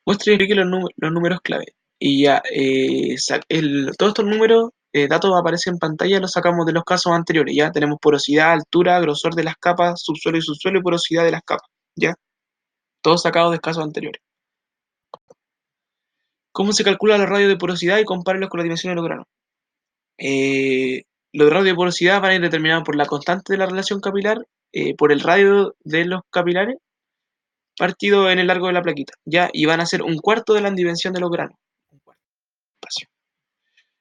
Muestre y explique los números clave. Y ya, todos estos números, datos aparecen en pantalla, los sacamos de los casos anteriores. Ya tenemos porosidad, altura, grosor de las capas, subsuelo y porosidad de las capas. Ya, todos sacados de casos anteriores. ¿Cómo se calcula los radios de porosidad y compárenlos con las dimensiones de los granos? Eh, los radios de porosidad van a ir determinados por la constante de la relación capilar, por el radio de los capilares, partido en el largo de la plaquita, ¿ya? Y van a ser un cuarto de la dimensión de los granos. Un cuarto de espacio.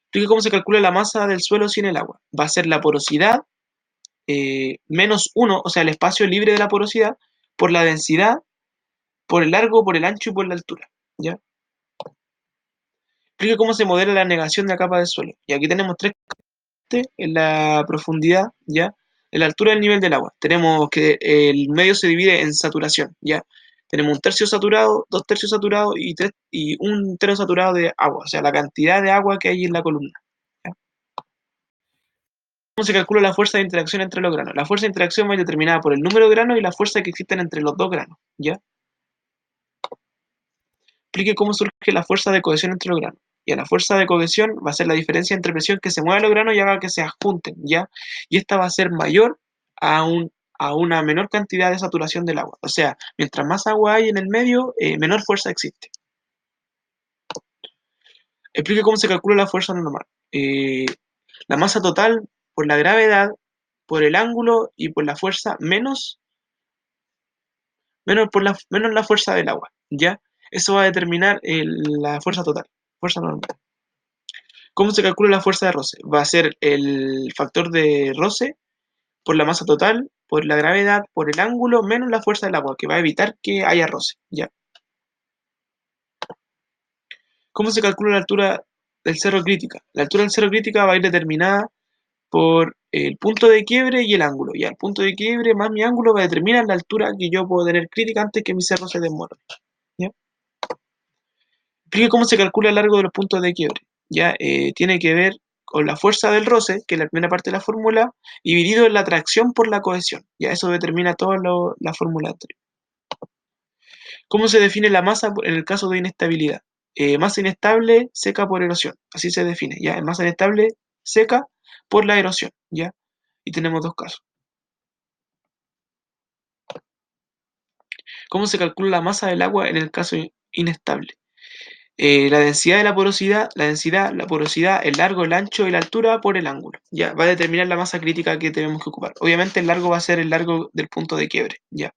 Explique cómo se calcula la masa del suelo sin el agua. Va a ser la porosidad menos 1, o sea, el espacio libre de la porosidad, por la densidad, por el largo, por el ancho y por la altura, ¿ya? Explique cómo se modela la negación de la capa del suelo. Y aquí tenemos tres en la profundidad, ¿ya? En la altura del nivel del agua. Tenemos que el medio se divide en saturación, ¿ya? Tenemos un tercio saturado, dos tercios saturados y un tercio saturado de agua, o sea, la cantidad de agua que hay en la columna. ¿Ya? ¿Cómo se calcula la fuerza de interacción entre los granos? La fuerza de interacción va determinada por el número de granos y la fuerza que existen entre los dos granos, ¿ya? Explique cómo surge la fuerza de cohesión entre los granos. Y la fuerza de cohesión va a ser la diferencia entre presión que se mueve los granos y haga que se junten, ¿ya? Y esta va a ser mayor a, a una menor cantidad de saturación del agua. O sea, mientras más agua hay en el medio, menor fuerza existe. Explique cómo se calcula la fuerza normal. La masa total por la gravedad, por el ángulo y por la fuerza menos la fuerza del agua, ¿ya? Eso va a determinar la fuerza total, fuerza normal. ¿Cómo se calcula la fuerza de roce? Va a ser el factor de roce por la masa total, por la gravedad, por el ángulo, menos la fuerza del agua, que va a evitar que haya roce, ¿ya? ¿Cómo se calcula la altura del cerro crítica? La altura del cerro crítica va a ir determinada por el punto de quiebre y el ángulo, ¿ya? El punto de quiebre más mi ángulo va a determinar la altura que yo puedo tener crítica antes que mi cerro se desmorone, ¿ya? Explique cómo se calcula el largo de los puntos de quiebre. Ya tiene que ver con la fuerza del roce, que es la primera parte de la fórmula, dividido en la tracción por la cohesión. Ya eso determina toda la fórmula anterior. ¿Cómo se define la masa en el caso de inestabilidad? Masa inestable seca por erosión. Así se define. Ya, es masa inestable seca por la erosión. Ya, y tenemos dos casos. ¿Cómo se calcula la masa del agua en el caso inestable? La densidad de la densidad, la porosidad, el largo, el ancho y la altura por el ángulo. Ya, va a determinar la masa crítica que tenemos que ocupar. Obviamente el largo va a ser el largo del punto de quiebre. Ya.